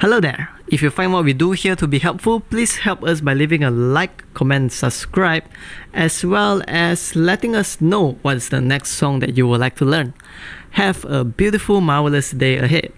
Hello there. If you find what we do here to be helpful, please help us by leaving a like, comment, subscribe, as well as letting us know what's the next song that you would like to learn. Have a beautiful, marvelous day ahead.